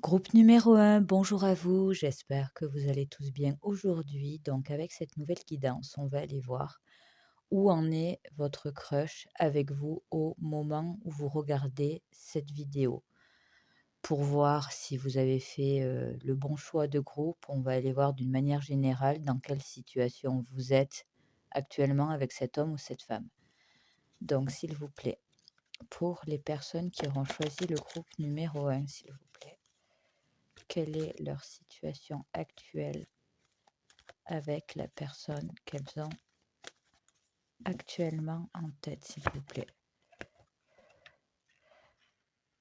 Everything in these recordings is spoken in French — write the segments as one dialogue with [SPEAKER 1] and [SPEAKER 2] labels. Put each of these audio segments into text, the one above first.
[SPEAKER 1] Groupe numéro 1, bonjour à vous, j'espère que vous allez tous bien aujourd'hui. Donc avec cette nouvelle guidance, on va aller voir où en est votre crush avec vous au moment où vous regardez cette vidéo. Pour voir si vous avez fait le bon choix de groupe, on va aller voir d'une manière générale dans quelle situation vous êtes actuellement avec cet homme ou cette femme. Donc s'il vous plaît, pour les personnes qui auront choisi le groupe numéro 1, s'il vous plaît. Quelle est leur situation actuelle avec la personne qu'elles ont actuellement en tête, s'il vous plaît.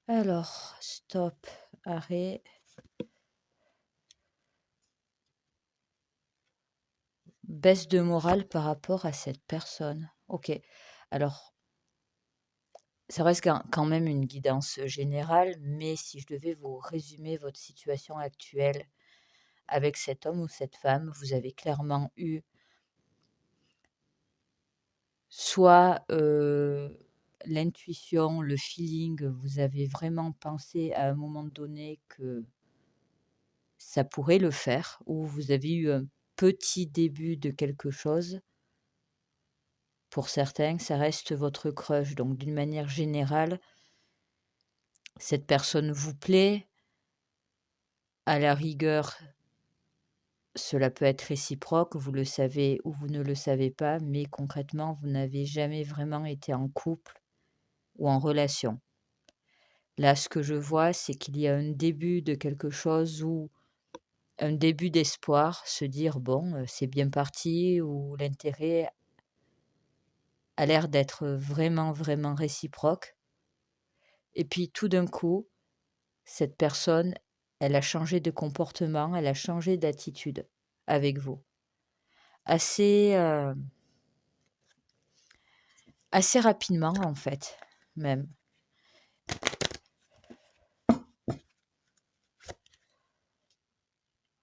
[SPEAKER 1] Alors, stop, arrêt. Baisse de morale par rapport à cette personne. Ok. Alors, ça reste quand même une guidance générale, mais si je devais vous résumer votre situation actuelle avec cet homme ou cette femme, vous avez clairement eu soit l'intuition, le feeling, vous avez vraiment pensé à un moment donné que ça pourrait le faire, ou vous avez eu un petit début de quelque chose. Pour certains, ça reste votre crush. Donc d'une manière générale, cette personne vous plaît. À la rigueur, cela peut être réciproque, vous le savez ou vous ne le savez pas, mais concrètement, vous n'avez jamais vraiment été en couple ou en relation. Là, ce que je vois, c'est qu'il y a un début de quelque chose ou un début d'espoir, se dire: «Bon, c'est bien parti» ou l'intérêt a l'air d'être vraiment, vraiment réciproque et puis tout d'un coup, cette personne, elle a changé de comportement, elle a changé d'attitude avec vous. Assez, assez rapidement en fait, même.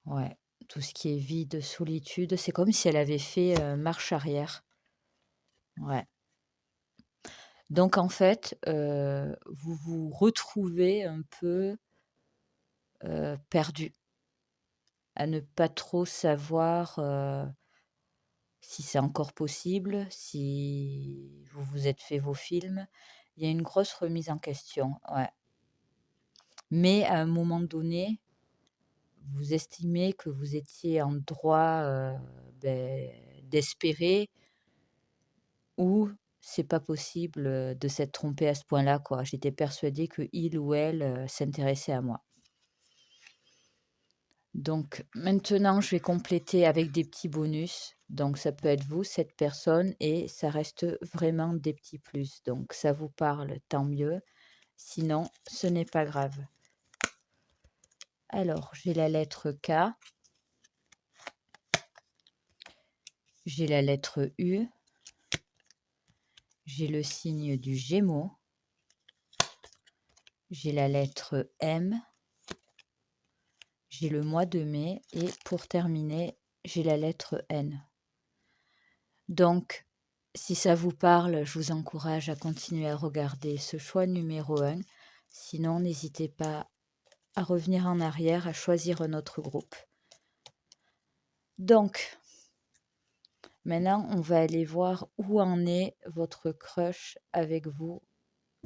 [SPEAKER 1] Ouais, tout ce qui est vide, solitude, c'est comme si elle avait fait, marche arrière. Ouais. Donc en fait, vous vous retrouvez un peu, perdu, à ne pas trop savoir, si c'est encore possible, si vous vous êtes fait vos films. Il y a une grosse remise en question, ouais. Mais à un moment donné, vous estimez que vous étiez en droit, d'espérer ou c'est pas possible, de s'être trompé à ce point-là, quoi. J'étais persuadée qu'il ou elle, s'intéressait à moi. Donc maintenant, je vais compléter avec des petits bonus. Donc ça peut être vous, cette personne, et ça reste vraiment des petits plus. Donc ça vous parle, tant mieux. Sinon, ce n'est pas grave. Alors, j'ai la lettre K, j'ai la lettre U, j'ai le signe du Gémeaux, j'ai la lettre M, j'ai le mois de mai et pour terminer, j'ai la lettre N. Donc, si ça vous parle, je vous encourage à continuer à regarder ce choix numéro 1. Sinon, n'hésitez pas à revenir en arrière, à choisir un autre groupe. Donc, maintenant, on va aller voir où en est votre crush avec vous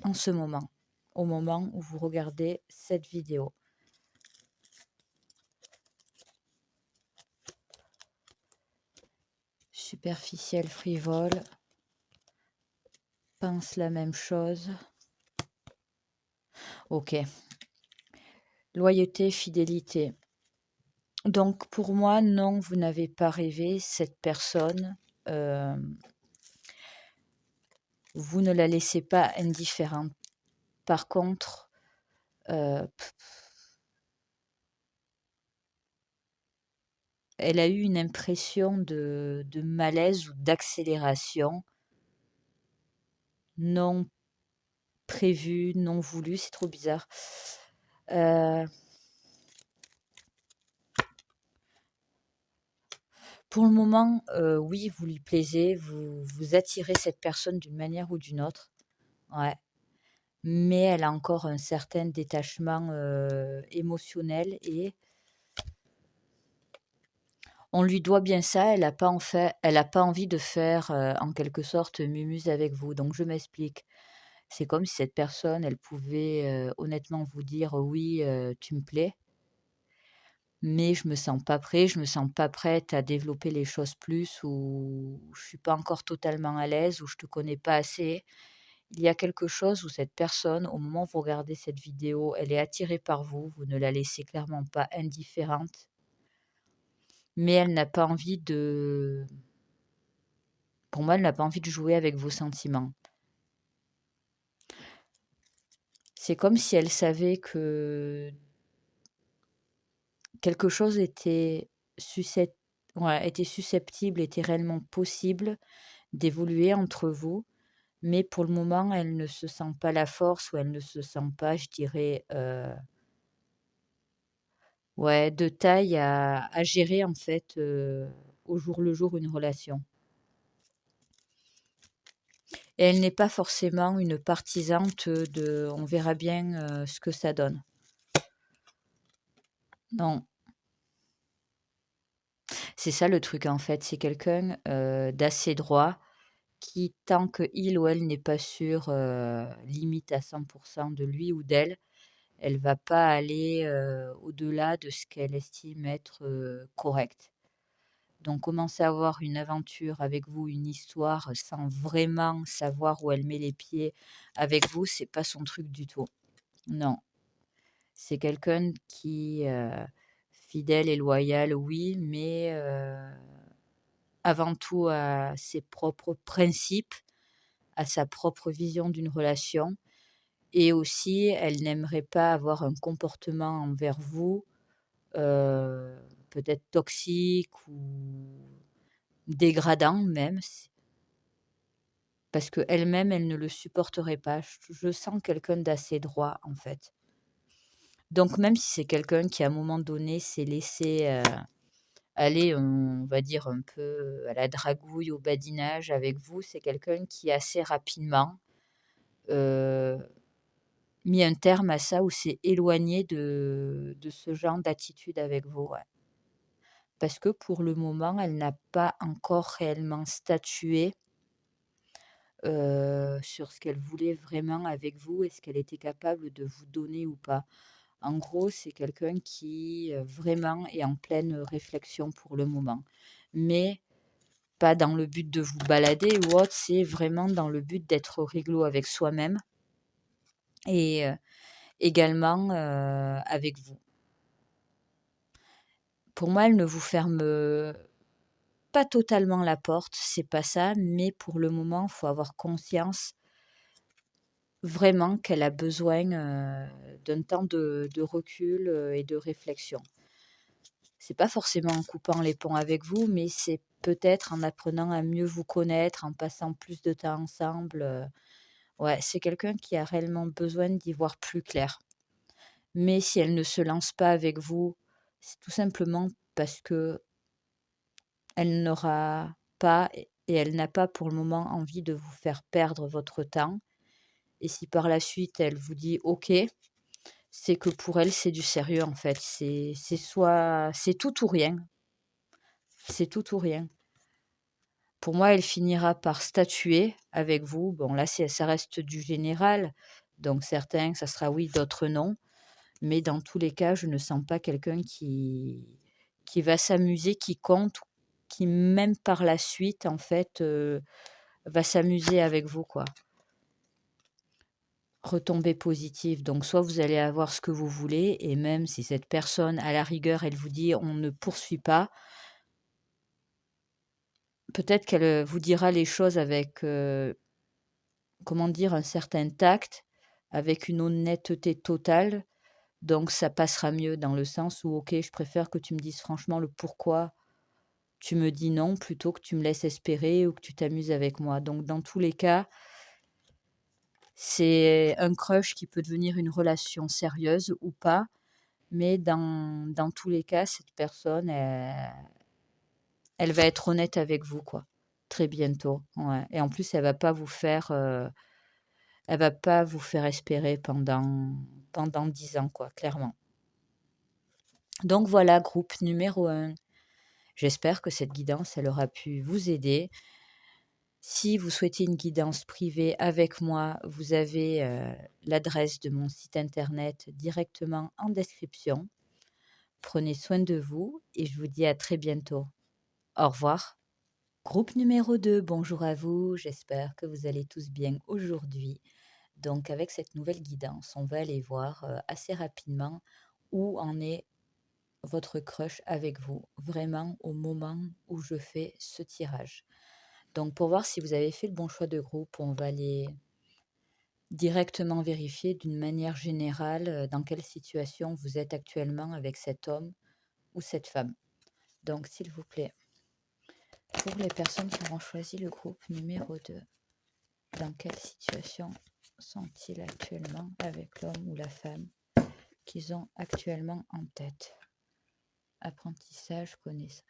[SPEAKER 1] en ce moment, au moment où vous regardez cette vidéo. Superficiel, frivole, pense la même chose. Ok. Loyauté, fidélité. Donc pour moi, non, vous n'avez pas rêvé. Cette personne, euh, vous ne la laissez pas indifférente. Par contre, euh, elle a eu une impression de malaise ou d'accélération non prévue, non voulue. C'est trop bizarre. Euh, pour le moment, oui, vous lui plaisez, vous attirez cette personne d'une manière ou d'une autre. Ouais. mais elle a encore un certain détachement, émotionnel et on lui doit bien ça. Elle a pas envie de faire, en quelque sorte, mumuse avec vous. Donc je m'explique. C'est comme si cette personne, elle pouvait, honnêtement vous dire: «Oui, tu me plais, mais je me sens pas prêt, je me sens pas prête à développer les choses plus ou je suis pas encore totalement à l'aise ou je te connais pas assez». Il y a quelque chose où cette personne, au moment où vous regardez cette vidéo, elle est attirée par vous, vous ne la laissez clairement pas indifférente, mais elle n'a pas envie de pour moi, elle n'a pas envie de jouer avec vos sentiments. C'est comme si elle savait que quelque chose était susceptible, était réellement possible d'évoluer entre vous, mais pour le moment, elle ne se sent pas la force ou elle ne se sent pas, je dirais, ouais, de taille à gérer en fait, au jour le jour une relation. Et elle n'est pas forcément une partisante de «on verra bien, ce que ça donne». Non, c'est ça le truc en fait, c'est quelqu'un, d'assez droit qui tant qu'il ou elle n'est pas sûr, limite à 100 de lui ou d'elle, elle va pas aller, au-delà de ce qu'elle estime être, correct. Donc commencer à avoir une aventure avec vous, une histoire, sans vraiment savoir où elle met les pieds avec vous, c'est pas son truc du tout. Non, c'est quelqu'un qui, fidèle et loyal, oui, mais avant tout à ses propres principes, à sa propre vision d'une relation et aussi elle n'aimerait pas avoir un comportement envers vous, heu, peut-être toxique ou dégradant même, parce qu'elle-même, elle ne le supporterait pas. Je sens quelqu'un d'assez droit, en fait. Donc même si c'est quelqu'un qui, à un moment donné, s'est laissé, aller, on va dire, un peu à la dragouille, au badinage avec vous, c'est quelqu'un qui assez rapidement, heu, mis un terme à ça ou s'est éloigné de ce genre d'attitude avec vous, ouais. Parce que pour le moment, elle n'a pas encore réellement statué sur ce qu'elle voulait vraiment avec vous et ce qu'elle était capable de vous donner ou pas. En gros, c'est quelqu'un qui, vraiment est en pleine réflexion pour le moment. Mais pas dans le but de vous balader ou autre, c'est vraiment dans le but d'être réglo avec soi-même et également, avec vous. Pour moi, elle ne vous ferme, pas totalement la porte, c'est pas ça, mais pour le moment, il faut avoir conscience vraiment qu'elle a besoin, d'un temps de recul, et de réflexion. C'est pas forcément en coupant les ponts avec vous, mais c'est peut-être en apprenant à mieux vous connaître, en passant plus de temps ensemble, ouais, c'est quelqu'un qui a réellement besoin d'y voir plus clair. Mais si elle ne se lance pas avec vous, c'est tout simplement parce qu'elle n'aura pas et elle n'a pas pour le moment envie de vous faire perdre votre temps et si par la suite elle vous dit: «OK», c'est que pour elle, c'est du sérieux en fait. C'est soit c'est tout ou rien, c'est tout ou rien. Pour moi, elle finira par statuer avec vous. Bon là, ça reste du général, donc certains, ça sera oui, d'autres non. Mais dans tous les cas, je ne sens pas quelqu'un qui va s'amuser, qui compte, qui même par la suite, en fait, va s'amuser avec vous, quoi. Retombée positive, donc soit vous allez avoir ce que vous voulez et même si cette personne, à la rigueur, elle vous dit: «On ne poursuit pas», peut-être qu'elle, vous dira les choses avec, comment dire? Un certain tact, avec une honnêteté totale, donc ça passera mieux dans le sens où: «OK, je préfère que tu me dises franchement le pourquoi tu me dis non plutôt que tu me laisses espérer ou que tu t'amuses avec moi». Donc dans tous les cas, c'est un crush qui peut devenir une relation sérieuse ou pas, mais dans tous les cas, cette personne, elle va être honnête avec vous, quoi, très bientôt, ouais et en plus, elle va pas vous faire, elle va pas vous faire espérer pendant 10 ans, quoi, clairement. Donc voilà, groupe numéro 1. J'espère que cette guidance, elle aura pu vous aider. Si vous souhaitez une guidance privée avec moi, vous avez l'adresse de mon site internet directement en description. Prenez soin de vous et je vous dis à très bientôt. Au revoir. Groupe numéro 2, bonjour à vous, j'espère que vous allez tous bien aujourd'hui. Donc avec cette nouvelle guidance, on va aller voir assez rapidement où en est votre crush avec vous, vraiment au moment où je fais ce tirage. Donc pour voir si vous avez fait le bon choix de groupe, on va aller directement vérifier d'une manière générale dans quelle situation vous êtes actuellement avec cet homme ou cette femme. Donc s'il vous plaît, pour les personnes qui auront choisi le groupe numéro 2, dans quelle situation sont-ils actuellement avec l'homme ou la femme qu'ils ont actuellement en tête? Apprentissage, connaissance.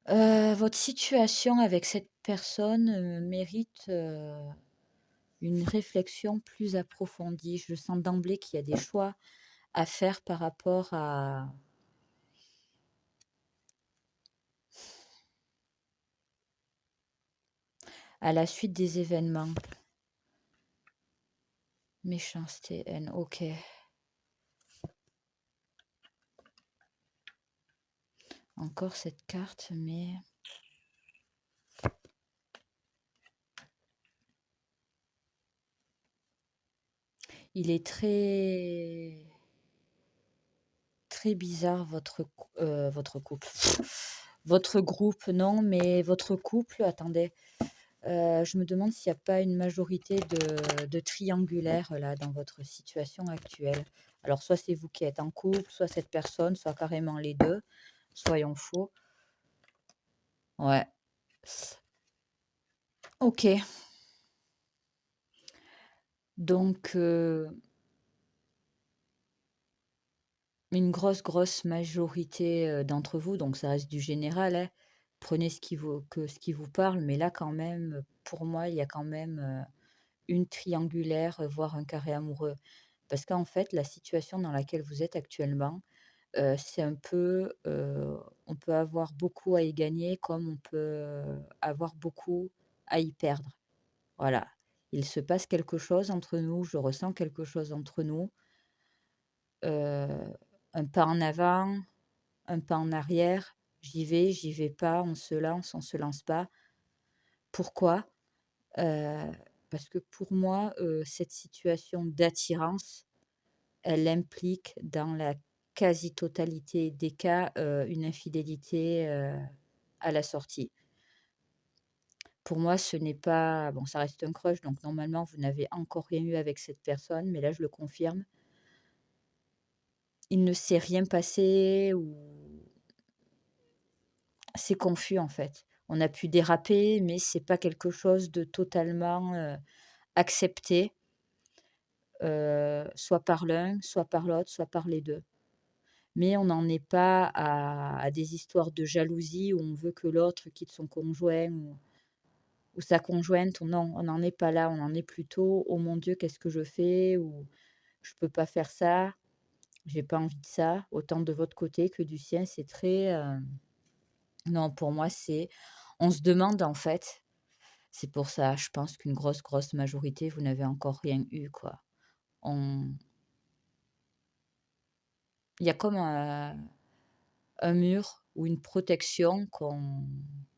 [SPEAKER 1] Votre situation avec cette personne mérite une réflexion plus approfondie. Je sens d'emblée qu'il y a des choix à faire par rapport à la suite des événements. Méchanceté, haine, ok. Encore cette carte, mais il est très bizarre votre couple. Votre groupe, non, mais votre couple, attendez. Je me demande s'il n'y a pas une majorité de triangulaires là dans votre situation actuelle. Alors soit c'est vous qui êtes en couple, soit cette personne, soit carrément les deux. Soyons faux. Ouais. Ok. Donc une grosse majorité d'entre vous, donc ça reste du général, hein. Prenez ce qui vous parle, mais là quand même, pour moi, il y a quand même une triangulaire, voire un carré amoureux. Parce qu'en fait, la situation dans laquelle vous êtes actuellement, c'est un peu, on peut avoir beaucoup à y gagner comme on peut avoir beaucoup à y perdre. Voilà. Il se passe quelque chose entre nous, je ressens quelque chose entre nous, heu, un pas en avant, un pas en arrière, j'y vais pas, on se lance pas. Pourquoi? Heu, Parce que pour moi, cette situation d'attirance, elle implique dans la quasi-totalité des cas, une infidélité, à la sortie. Pour moi, ce n'est pas bon, ça reste un crush, donc normalement, vous n'avez encore rien eu avec cette personne, mais là, je le confirme. Il ne s'est rien passé ou c'est confus, en fait. On a pu déraper, mais c'est pas quelque chose de totalement, accepté, soit par l'un, soit par l'autre, soit par les 2. Mais on n'en est pas à des histoires de jalousie où on veut que l'autre quitte son conjoint ou sa conjointe. Non, on n'en est pas là, on en est plutôt: «Oh mon Dieu, qu'est-ce que je fais?» ou «Je peux pas faire ça, j'ai pas envie de ça». Autant de votre côté que du sien, c'est très, non, pour moi, c'est on se demande en fait, c'est pour ça, je pense qu'une grosse majorité, vous n'avez encore rien eu, quoi. On Il y a comme un mur ou une protection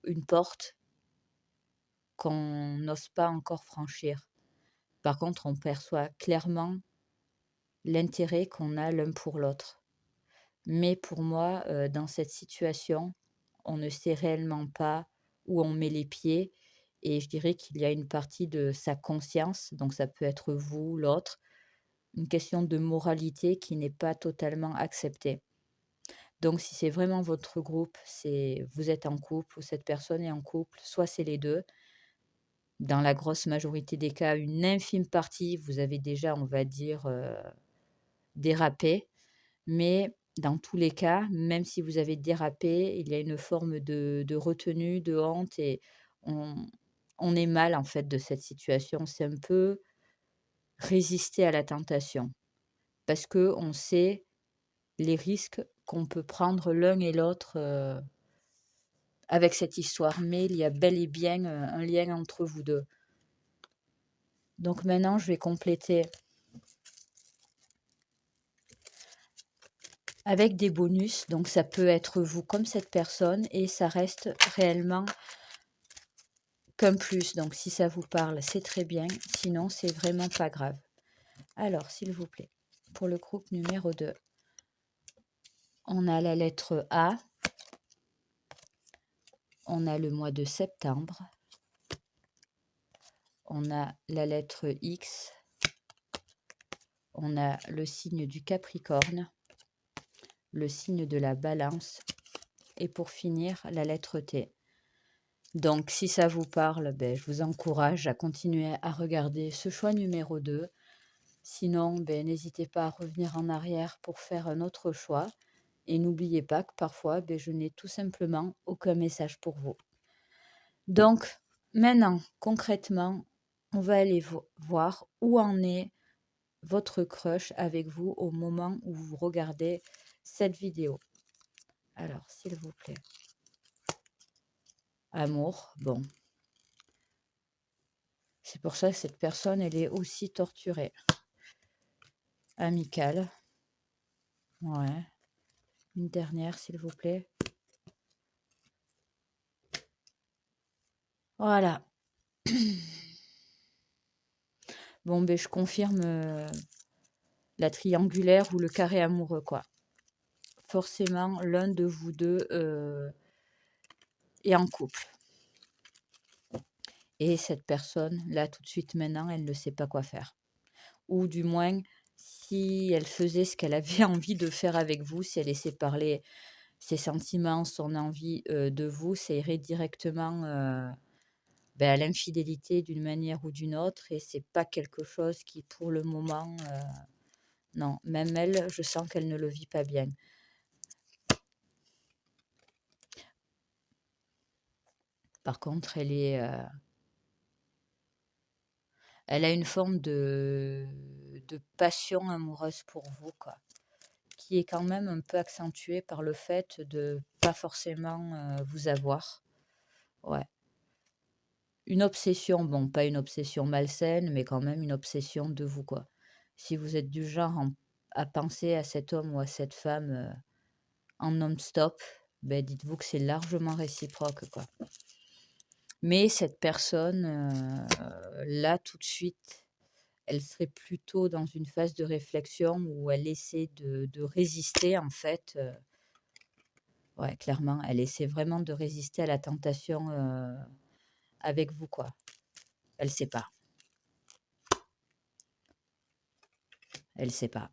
[SPEAKER 1] une porte qu'on n'ose pas encore franchir. Par contre, on perçoit clairement l'intérêt qu'on a l'un pour l'autre. Mais pour moi, dans cette situation, on ne sait réellement pas où on met les pieds et je dirais qu'il y a une partie de sa conscience, donc ça peut être vous, l'autre, une question de moralité qui n'est pas totalement acceptée. Donc si c'est vraiment votre groupe, c'est vous êtes en couple ou cette personne est en couple, soit c'est les 2. Dans la grosse majorité des cas, une infime partie, vous avez déjà, on va dire, dérapé. Mais dans tous les cas, même si vous avez dérapé, il y a une forme de retenue, de honte et on on est mal, en fait, de cette situation. C'est un peu résister à la tentation. Parce que on sait les risques qu'on peut prendre l'un et l'autre avec cette histoire. Mais il y a bel et bien un lien entre vous deux. Donc maintenant, je vais compléter avec des bonus. Donc ça peut être vous comme cette personne et ça reste réellement qu'un plus. Donc si ça vous parle, c'est très bien. Sinon, c'est vraiment pas grave. Alors, s'il vous plaît, pour le groupe numéro 2, on a la lettre A. On a le mois de septembre. On a la lettre X. On a le signe du Capricorne, le signe de la Balance et pour finir, la lettre T. Donc, si ça vous parle, ben, je vous encourage à continuer à regarder ce choix numéro 2. Sinon, ben, n'hésitez pas à revenir en arrière pour faire un autre choix. Et n'oubliez pas que parfois, ben, je n'ai tout simplement aucun message pour vous. Donc, maintenant, concrètement, on va aller voir où en est votre crush avec vous au moment où vous regardez cette vidéo. Alors, s'il vous plaît. Amour, bon. C'est pour ça que cette personne, elle est aussi torturée. Amicale. Ouais. Une dernière, s'il vous plaît. Voilà. Bon, ben, je confirme la triangulaire ou le carré amoureux, quoi. Forcément, l'un de vous deux est en couple. Et cette personne, là, tout de suite, maintenant, elle ne sait pas quoi faire. Ou du moins, si elle faisait ce qu'elle avait envie de faire avec vous, si elle laissait parler ses sentiments, son envie de vous, ça irait directement ben, à l'infidélité d'une manière ou d'une autre. Et c'est pas quelque chose qui, pour le moment, non, même elle, je sens qu'elle ne le vit pas bien. Par contre, elle a une forme de passion amoureuse pour vous, quoi, qui est quand même un peu accentuée par le fait de pas forcément vous avoir. Ouais. Une obsession, bon, pas une obsession malsaine, mais quand même une obsession de vous, quoi. Si vous êtes du genre à penser à cet homme ou à cette femme en non-stop, ben dites-vous que c'est largement réciproque, quoi. Mais cette personne, là, tout de suite, elle serait plutôt dans une phase de réflexion où elle essaie de résister, en fait. Ouais, clairement, elle essaie vraiment de résister à la tentation avec vous, quoi. Elle sait pas. Elle sait pas.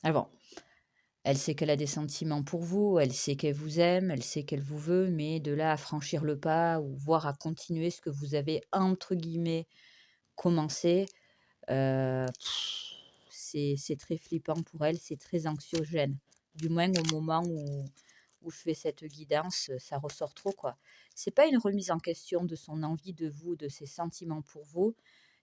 [SPEAKER 1] Ah bon, elle sait qu'elle a des sentiments pour vous, elle sait qu'elle vous aime, elle sait qu'elle vous veut, mais de là à franchir le pas ou voire à continuer ce que vous avez entre guillemets «commencé», heu, c'est très flippant pour elle, c'est très anxiogène. Du moins au moment où je fais cette guidance, ça ressort trop, quoi. C'est pas une remise en question de son envie de vous, de ses sentiments pour vous,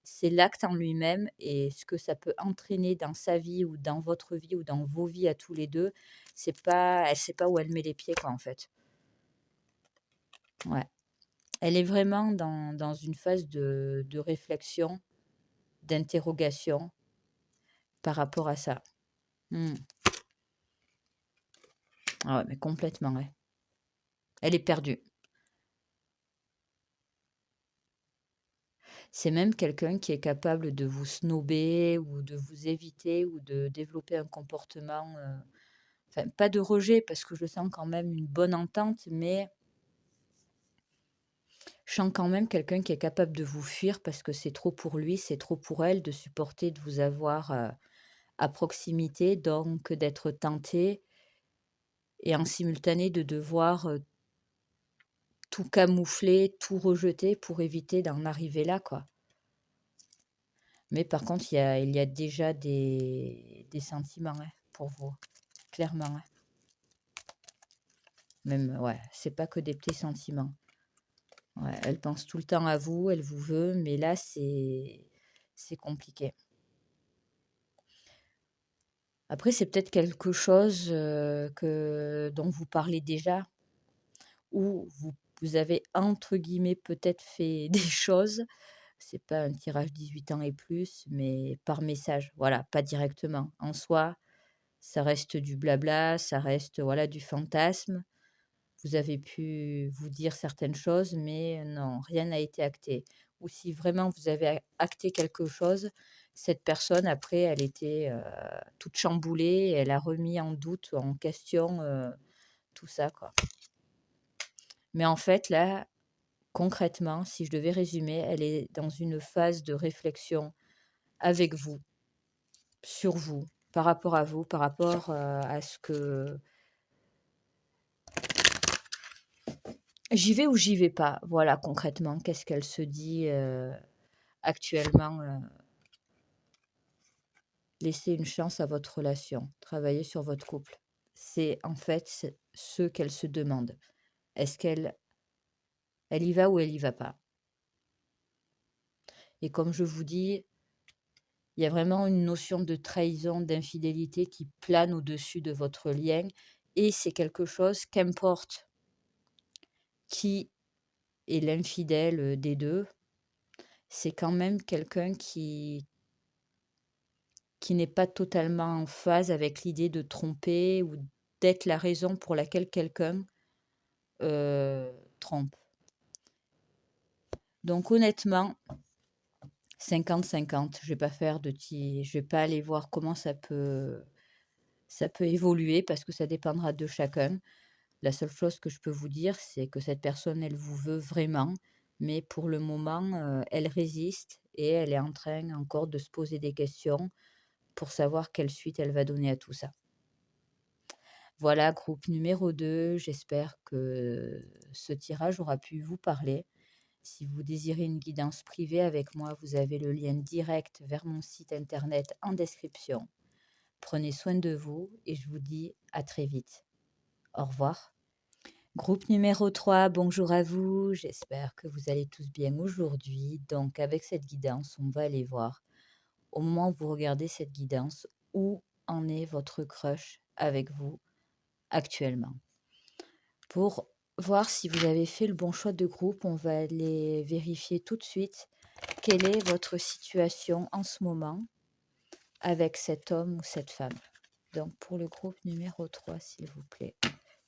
[SPEAKER 1] c'est l'acte en lui-même et ce que ça peut entraîner dans sa vie ou dans votre vie ou dans vos vies à tous les 2. C'est pas elle sait pas où elle met les pieds, quoi, en fait. Ouais. Elle est vraiment dans une phase de réflexion, d'interrogation par rapport à ça. Mmh. Ah ouais, mais complètement, ouais. Elle est perdue. C'est même quelqu'un qui est capable de vous snober ou de vous éviter ou de développer un comportement, enfin pas de rejet parce que je sens quand même une bonne entente, mais je sens quand même quelqu'un qui est capable de vous fuir parce que c'est trop pour lui, c'est trop pour elle de supporter de vous avoir, à proximité, donc d'être tenté et en simultané de devoir, tout camoufler, tout rejeter pour éviter d'en arriver là, quoi. Mais par contre, il y a déjà des sentiments, hein, pour vous, clairement, hein. Même, ouais, c'est pas que des petits sentiments. Ouais, elle pense tout le temps à vous, elle vous veut, mais là, c'est compliqué. Après, c'est peut-être quelque chose, dont vous parlez déjà, ou vous avez entre guillemets peut-être fait des choses, c'est pas un tirage 18 ans et plus, mais par message, voilà, pas directement. En soi, ça reste du blabla, ça reste, voilà, du fantasme. Vous avez pu vous dire certaines choses, mais non, rien n'a été acté. Ou si vraiment vous avez acté quelque chose, cette personne après elle était, toute chamboulée, elle a remis en doute, en question, tout ça, quoi. Mais en fait là, concrètement, si je devais résumer, elle est dans une phase de réflexion avec vous, sur vous, par rapport, à ce que j'y vais ou j'y vais pas? Voilà, concrètement, qu'est-ce qu'elle se dit, actuellement? Laisser une chance à votre relation, travailler sur votre couple. C'est en fait ce qu'elle se demande. Est-ce qu'elle y va ou elle y va pas? Et comme je vous dis, il y a vraiment une notion de trahison, d'infidélité qui plane au-dessus de votre lien et c'est quelque chose, qu'importe qui est l'infidèle, des 2, c'est quand même quelqu'un qui n'est pas totalement en phase avec l'idée de tromper ou d'être la raison pour laquelle quelqu'un, trompe. Donc honnêtement, 50-50, je vais pas aller voir comment ça peut évoluer parce que ça dépendra de chacun. La seule chose que je peux vous dire, c'est que cette personne, elle vous veut vraiment, mais pour le moment, elle résiste et elle est en train encore de se poser des questions pour savoir quelle suite elle va donner à tout ça. Voilà, groupe numéro 2. J'espère que ce tirage aura pu vous parler. Si vous désirez une guidance privée avec moi, vous avez le lien direct vers mon site internet en description. Prenez soin de vous et je vous dis à très vite. Au revoir. Groupe numéro 3, bonjour à vous. J'espère que vous allez tous bien aujourd'hui. Donc avec cette guidance, on va aller voir, au moment où vous regardez cette guidance, où en est votre crush avec vous actuellement. Pour voir si vous avez fait le bon choix de groupe, on va aller vérifier tout de suite quelle est votre situation en ce moment avec cet homme ou cette femme. Donc pour le groupe numéro 3, s'il vous plaît,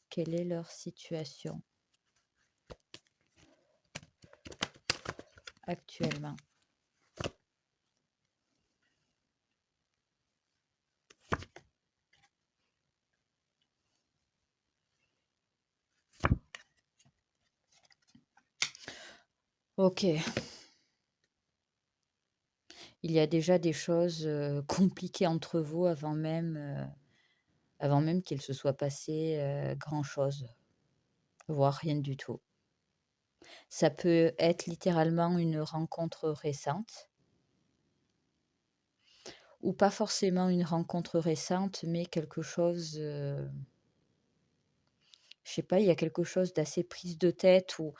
[SPEAKER 1] quelle est leur situation actuellement? Ok, il y a déjà des choses compliquées entre vous avant même qu'il se soit passé grand-chose, voire rien du tout. Ça peut être littéralement une rencontre récente, ou pas forcément une rencontre récente, mais quelque chose, je sais pas, il y a quelque chose d'assez prise de tête ou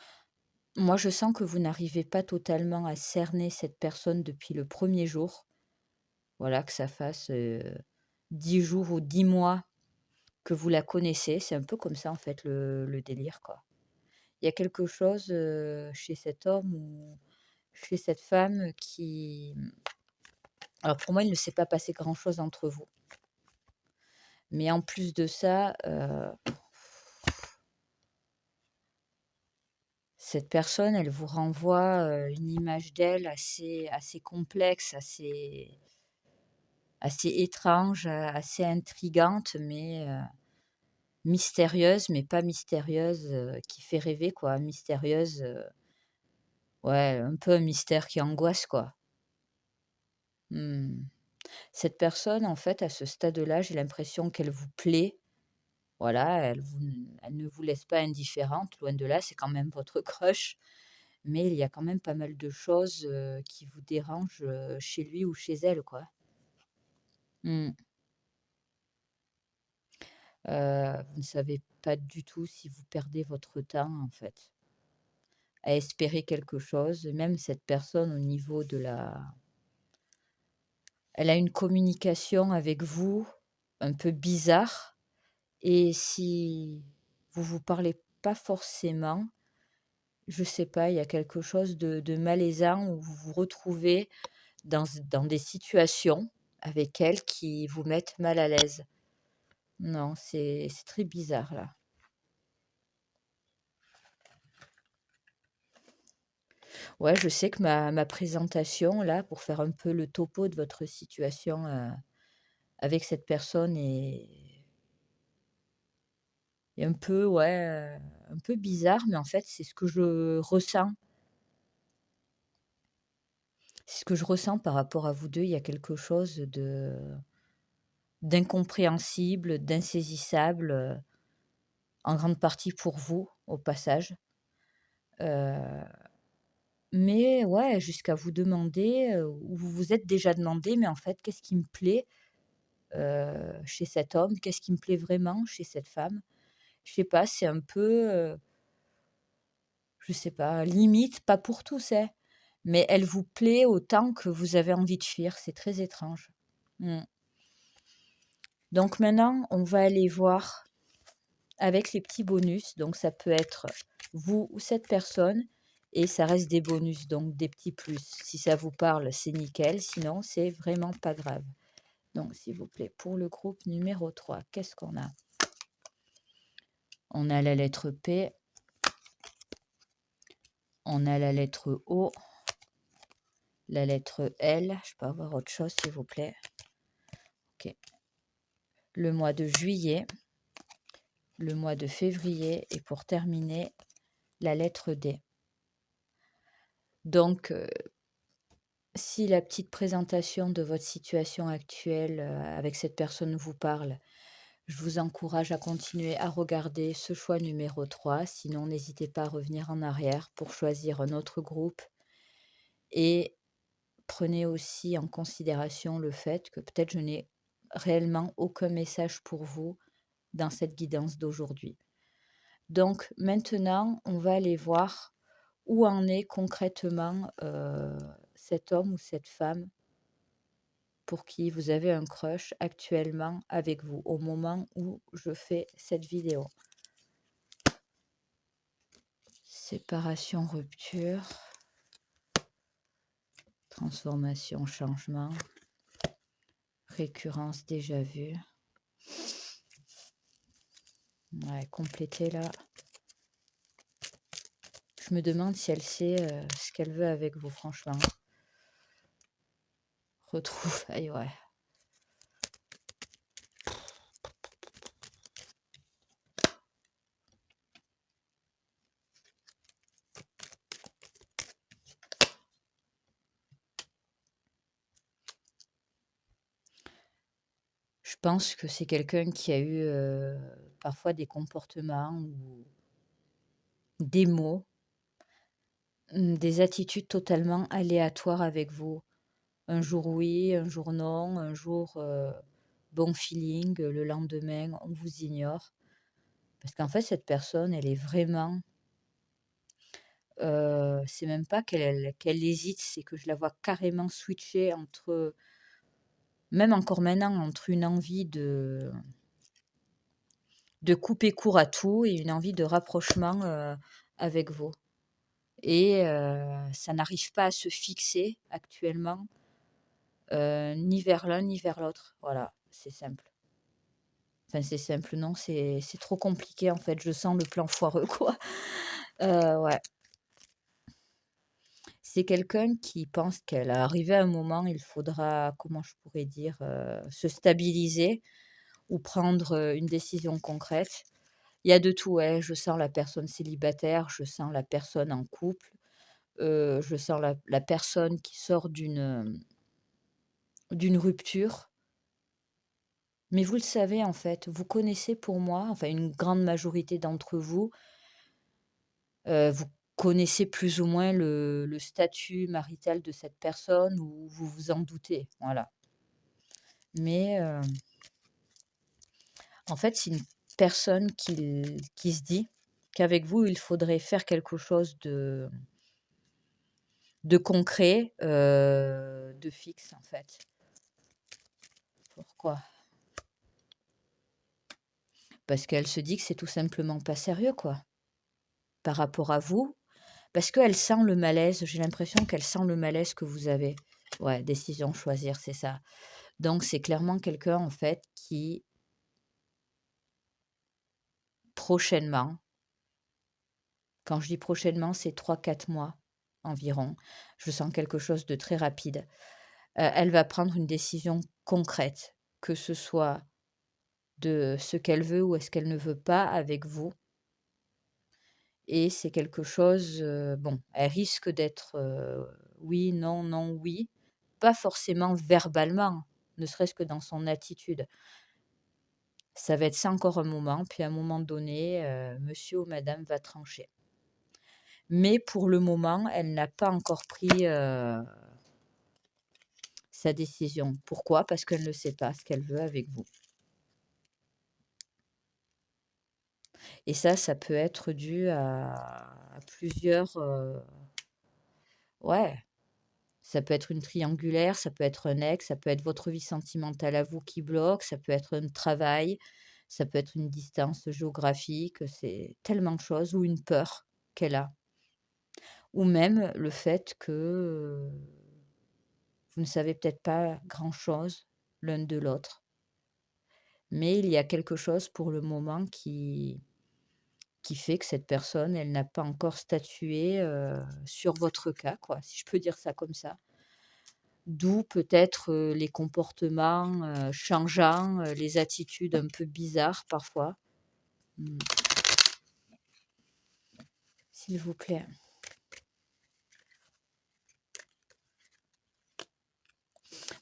[SPEAKER 1] moi je sens que vous n'arrivez pas totalement à cerner cette personne depuis le premier jour. Voilà, que ça fasse, 10 jours ou 10 mois que vous la connaissez. C'est un peu comme ça en fait le délire, quoi. Il y a quelque chose, chez cet homme ou chez cette femme qui alors pour moi, il ne s'est pas passé grand-chose entre vous. Mais en plus de ça, cette personne, elle vous renvoie, une image d'elle assez complexe, assez étrange, assez intrigante, mais mystérieuse, mais pas mystérieuse, qui fait rêver quoi, mystérieuse, ouais, un peu un mystère qui angoisse quoi. Mmh. Cette personne, en fait, à ce stade-là, j'ai l'impression qu'elle vous plaît. Voilà, elle ne vous laisse pas indifférente, loin de là, c'est quand même votre crush. Mais il y a quand même pas mal de choses, qui vous dérangent, chez lui ou chez elle, quoi. Mmh. Vous ne savez pas du tout si vous perdez votre temps, en fait, à espérer quelque chose. Même cette personne au niveau elle a une communication avec vous un peu bizarre et si vous vous parlez pas forcément, je sais pas, il y a quelque chose de malaisant où vous vous retrouvez dans des situations avec elle qui vous mettent mal à l'aise. Non, c'est très bizarre là. Ouais, je sais que ma présentation là, pour faire un peu le topo de votre situation, avec cette personne est un peu, ouais, un peu bizarre, mais en fait, c'est ce que je ressens. C'est ce que je ressens par rapport à vous 2. Il y a quelque chose d'incompréhensible, d'insaisissable, en grande partie pour vous, au passage. Heu, mais ouais, jusqu'à vous demander, ou vous vous êtes déjà demandé: «Mais en fait, qu'est-ce qui me plaît, chez cet homme? Qu'est-ce qui me plaît vraiment chez cette femme?» Je sais pas, c'est un peu, je sais pas, limite, pas pour tous, hein, mais elle vous plaît autant que vous avez envie de fuir, c'est très étrange. Mmh. Donc maintenant, on va aller voir avec les petits bonus, donc ça peut être vous ou cette personne et ça reste des bonus, donc des petits plus. Si ça vous parle, c'est nickel, sinon c'est vraiment pas grave. Donc s'il vous plaît, pour le groupe numéro 3, qu'est-ce qu'on a? On a la lettre P, on a la lettre O, la lettre L, je peux avoir autre chose s'il vous plaît? OK. Le mois de juillet, le mois de février et pour terminer, la lettre D. Donc, si la petite présentation de votre situation actuelle, avec cette personne vous parle, je vous encourage à continuer à regarder ce choix numéro 3. Sinon n'hésitez pas à revenir en arrière pour choisir un autre groupe et prenez aussi en considération le fait que peut-être je n'ai réellement aucun message pour vous dans cette guidance d'aujourd'hui. Donc maintenant, on va aller voir où en est concrètement, cet homme ou cette femme pour qui vous avez un crush actuellement avec vous, au moment où je fais cette vidéo. Séparation, rupture, transformation, changement, récurrence déjà vue. Ouais, compléter là. Je me demande si elle sait, ce qu'elle veut avec vous, franchement. Retrouvailles, ouais. Je pense que c'est quelqu'un qui a eu, parfois des comportements ou des mots, des attitudes totalement aléatoires avec vous. Un jour oui, un jour non, un jour, bon feeling, le lendemain on vous ignore. Parce qu'en fait cette personne elle est vraiment, c'est même pas qu'elle hésite, c'est que je la vois carrément switcher entre même encore maintenant, entre une envie de couper court à tout et une envie de rapprochement, avec vous et ça n'arrive pas à se fixer actuellement, ni vers l'un ni vers l'autre. Voilà, c'est simple. Enfin, c'est simple, non, c'est trop compliqué, en fait. Je sens le plan foireux, quoi. Ouais. C'est quelqu'un qui pense qu'elle a arrivé à un moment, il faudra, comment je pourrais dire, se stabiliser ou prendre, une décision concrète. Il y a de tout, ouais. Je sens la personne célibataire, je sens la personne en couple, je sens la personne qui sort d'une rupture. Mais vous le savez, en fait, vous connaissez pour moi, enfin une grande majorité d'entre vous, vous connaissez plus ou moins le statut marital de cette personne ou vous vous en doutez, voilà. Mais, en fait, c'est une personne qui se dit qu'avec vous, il faudrait faire quelque chose de concret, de fixe, en fait. Pourquoi? Parce qu'elle se dit que c'est tout simplement pas sérieux, quoi, par rapport à vous. Parce qu'elle sent le malaise, j'ai l'impression qu'elle sent le malaise que vous avez. Ouais, décision, choisir, c'est ça. Donc c'est clairement quelqu'un, en fait, qui, prochainement, quand je dis prochainement, c'est 3 4 mois environ, je sens quelque chose de très rapide. Elle va prendre une décision concrète, que ce soit de ce qu'elle veut ou est-ce qu'elle ne veut pas avec vous. Et c'est quelque chose, bon, elle risque d'être, oui, non, non, oui, pas forcément verbalement, ne serait-ce que dans son attitude. Ça va être ça encore un moment, puis à un moment donné, monsieur ou madame va trancher. Mais pour le moment, elle n'a pas encore pris, sa décision. Pourquoi? Parce qu'elle ne sait pas ce qu'elle veut avec vous. Et ça peut être dû à plusieurs, ouais, ça peut être une triangulaire, ça peut être un ex, ça peut être votre vie sentimentale à vous qui bloque, ça peut être un travail, ça peut être une distance géographique, c'est tellement de choses, ou une peur qu'elle a. Ou même le fait que, vous ne savez peut-être pas grand-chose l'un de l'autre, mais il y a quelque chose pour le moment qui fait que cette personne, elle n'a pas encore statué, sur votre cas, quoi, si je peux dire ça comme ça. D'où peut-être, les comportements, changeants, les attitudes un peu bizarres parfois. Mmh. S'il vous plaît.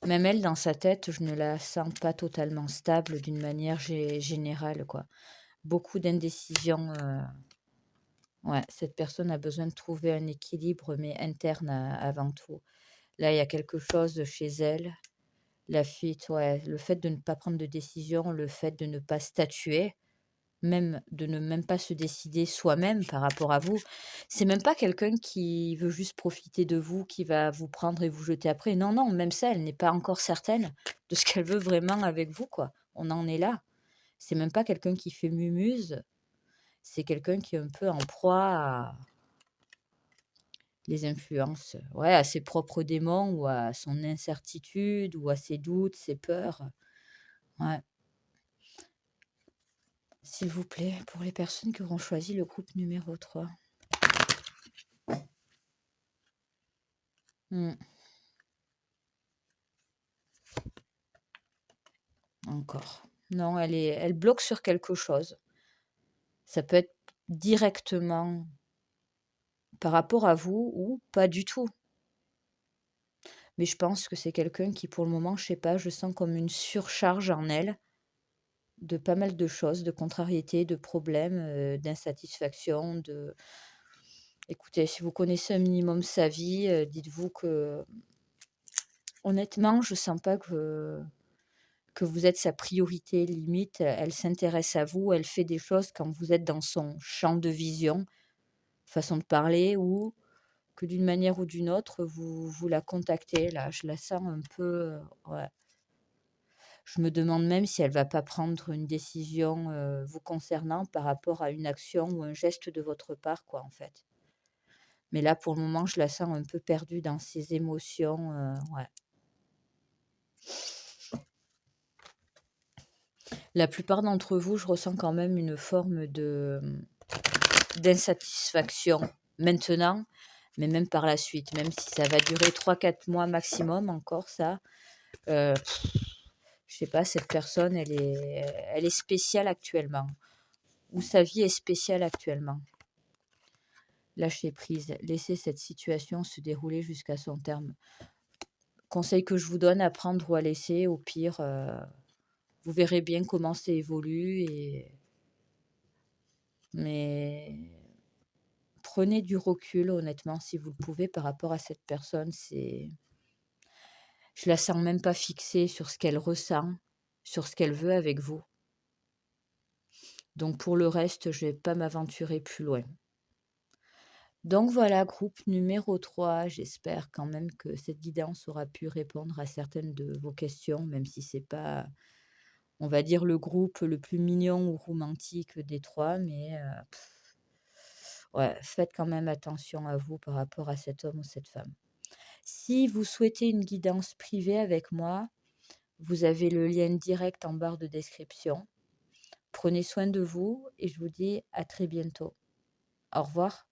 [SPEAKER 1] Même elle, dans sa tête, je ne la sens pas totalement stable d'une manière générale, quoi. Beaucoup d'indécisions, ouais, cette personne a besoin de trouver un équilibre, mais interne avant tout. Là, il y a quelque chose chez elle, la fuite, ouais, le fait de ne pas prendre de décision, le fait de ne pas statuer, même de ne même pas se décider soi-même par rapport à vous. C'est même pas quelqu'un qui veut juste profiter de vous, qui va vous prendre et vous jeter après. Non, non, même ça, elle n'est pas encore certaine de ce qu'elle veut vraiment avec vous, quoi. On en est là. C'est même pas quelqu'un qui fait mumuse, c'est quelqu'un qui est un peu en proie à les influences, ouais, à ses propres démons ou à son incertitude ou à ses doutes, ses peurs. Ouais. S'il vous plaît, pour les personnes qui auront choisi le groupe numéro 3. Mmh. Encore. Non, elle bloque sur quelque chose. Ça peut être directement par rapport à vous ou pas du tout. Mais je pense que c'est quelqu'un qui, pour le moment, je sais pas, je sens comme une surcharge en elle de pas mal de choses, de contrariétés, de problèmes, d'insatisfaction, de écoutez, si vous connaissez un minimum sa vie, dites-vous que honnêtement, je sens pas que vous êtes sa priorité. Limite, elle s'intéresse à vous, elle fait des choses quand vous êtes dans son champ de vision, façon de parler, ou que d'une manière ou d'une autre, vous la contactez. Là, je la sens un peu, ouais. Je me demande même si elle va pas prendre une décision, vous concernant par rapport à une action ou un geste de votre part, quoi, en fait. Mais là, pour le moment, je la sens un peu perdue dans ses émotions, ouais. La plupart d'entre vous, je ressens quand même une forme de, d'insatisfaction maintenant, mais même par la suite, même si ça va durer 3 4 mois maximum encore ça, heu, je sais pas, cette personne, elle est spéciale actuellement, ou sa vie est spéciale actuellement. Lâchez prise, laissez cette situation se dérouler jusqu'à son terme. Conseil que je vous donne, à prendre ou à laisser, au pire, vous verrez bien comment ça évolue, mais prenez du recul honnêtement si vous le pouvez par rapport à cette personne. Je la sens même pas fixée sur ce qu'elle ressent, sur ce qu'elle veut avec vous. Donc pour le reste, je vais pas m'aventurer plus loin. Donc voilà, groupe numéro 3. J'espère quand même que cette guidance aura pu répondre à certaines de vos questions, même si c'est pas, on va dire, le groupe le plus mignon ou romantique des 3, mais ouais, faites quand même attention à vous par rapport à cet homme ou cette femme. Si vous souhaitez une guidance privée avec moi, vous avez le lien direct en barre de description. Prenez soin de vous et je vous dis à très bientôt. Au revoir.